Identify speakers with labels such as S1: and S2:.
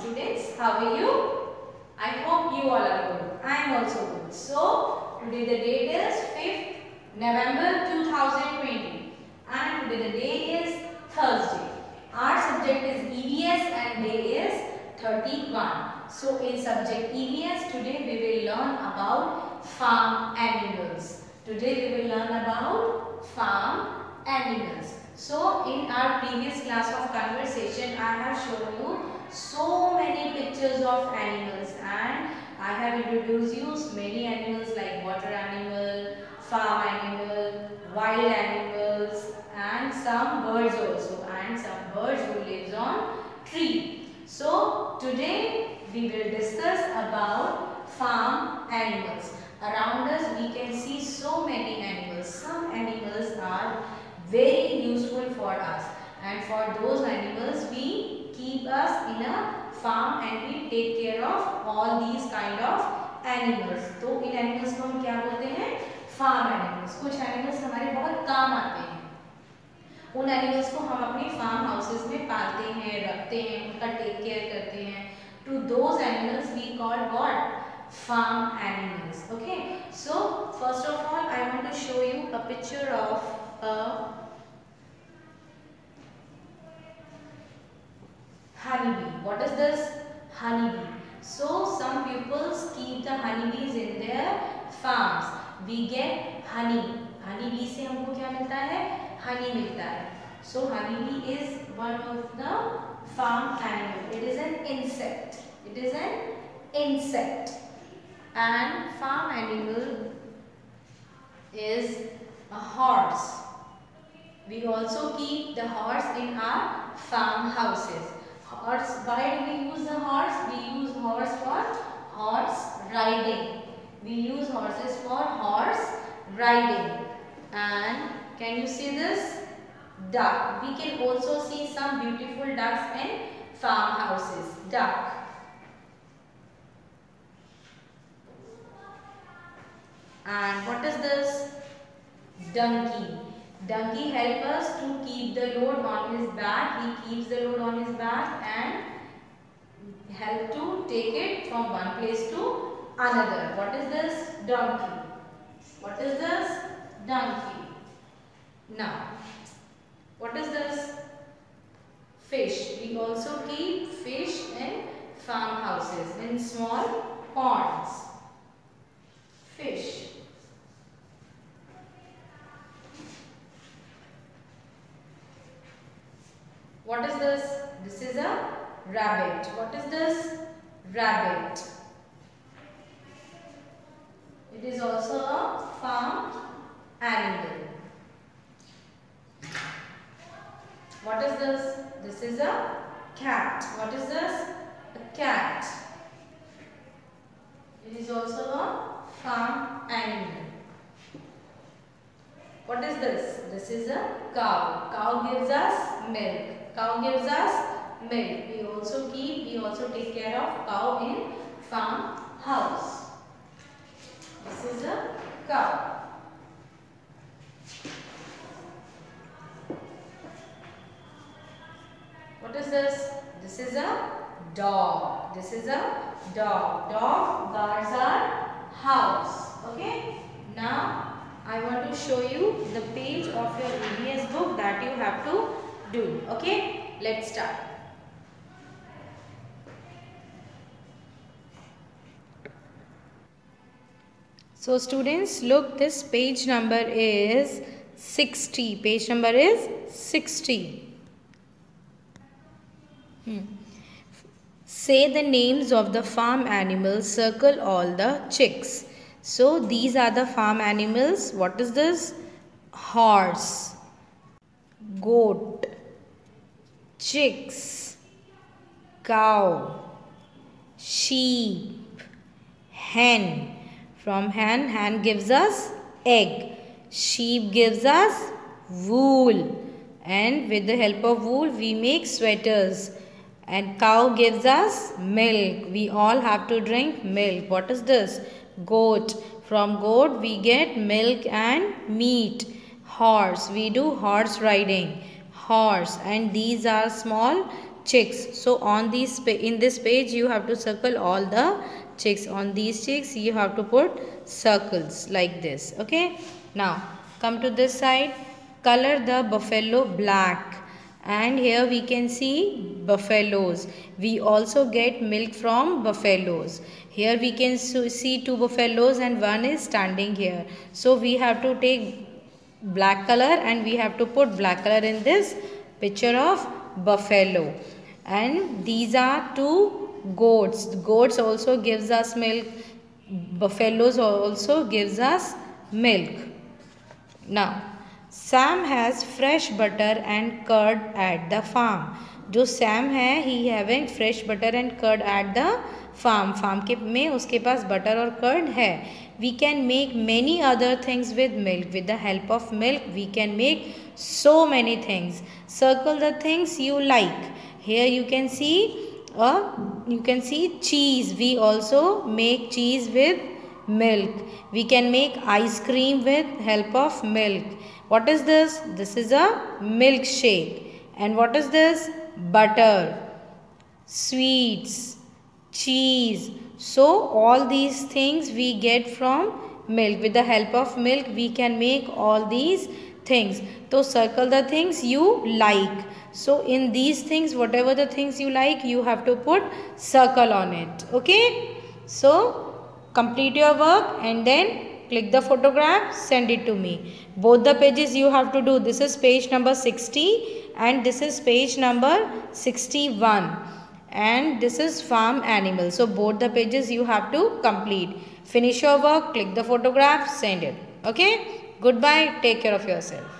S1: students, how are you? I hope you all are good. I am also good. So today the date is 5th November 2020 and today the day is Thursday. Our subject is EVS and day is 31. So in subject EVS today we will learn about farm animals. Today we will learn about farm animals. So in our previous class of conversation I have shown you so many pictures of animals and I have introduced you many animals like water animal, farm animal, wild animals and some birds also, and some birds who lives on tree. So today we will discuss about farm animals. Around us we can see so many animals. Some animals are very useful for us and for those animals we keep us in a farm and we take care of all these kind of animals. तो इन animals को हम क्या बोलते हैं? Farm animals. कुछ animals हमारे बहुत काम आते हैं. उन animals को हम अपने farm houses में पालते हैं, रखते हैं, उनका take care करते हैं. To those animals we call what? Farm animals. Okay. So first of all I want to show you a picture of a honeybee. What is this? Honeybee. So some pupils keep the honeybees in their farms. We get honey. Honeybee से हमको क्या मिलता है? Honey मिलता है. So honeybee is one of the farm animal. It is an insect. It is an insect. And farm animal is a horse. We also keep the horse in our farm houses. Horse, why do we use the horse? We use horse for horse riding. We use horses for horse riding. And can you see this? Duck. We can also see some beautiful ducks in farmhouses. Duck. And what is this? Donkey. Donkey helps us to keep the load on his back. He keeps the load on his back and help to take it from one place to another. What is this? Donkey. What is this? Donkey. Now, what is this? Fish. We also keep fish in farmhouses, in small ponds. Fish. What is this? This is a rabbit. What is this? Rabbit. It is also a farm animal. What is this? This is a cat. What is this? A cat. It is also a farm animal. What is this? This is a cow. Cow gives us milk. Cow gives us milk. We also take care of cow in farm house. This is a cow. What is this? This is a dog. This is a dog. Dog guards our house. Okay. Now I want to show you the page of your EVS book that you have to do. Okay, let's start. So students, look, this page number is 60. Page number is 60. Say the names of the farm animals, circle all the chicks. So these are the farm animals. What is this? Horse, goat, chicks, cow, sheep, hen. From hen gives us egg. Sheep gives us wool. And with the help of wool we make sweaters. And cow gives us milk. We all have to drink milk. What is this? Goat. From goat we get milk and meat. Horse. We do horse riding. Horse. And these are small chicks. So on these in this page you have to circle all the chicks. On these chicks you have to put circles like this. Okay. Now come to this side. Color the buffalo black. And here we can see buffaloes. We also get milk from buffaloes. Here we can see 2 buffaloes and one is standing here. So we have to take black color and we have to put black color in this picture of buffalo. And these are 2 goats. Goats also gives us milk. Buffaloes also gives us milk. Now Sam has fresh butter and curd at the farm. जो Sam है he having fresh butter and curd at the farm. Farm के में उसके पास butter और curd है. We can make many other things with milk. With the help of milk we can make so many things. Circle the things you like. Here you can see cheese. We also make cheese with milk. We can make ice cream with help of milk. What is this? This is a milkshake. And what is this? Butter, sweets, cheese. So all these things we get from milk. With the help of milk we can make all these things. So circle the things you like. So in these things, whatever the things you like, you have to put circle on it. Okay. So complete your work and then click the photograph, send it to me. Both the pages you have to do. This is page number 60 and this is page number 61. And this is farm animal. So both the pages you have to complete. Finish your work, click the photograph, send it. Okay. Goodbye. Take care of yourself.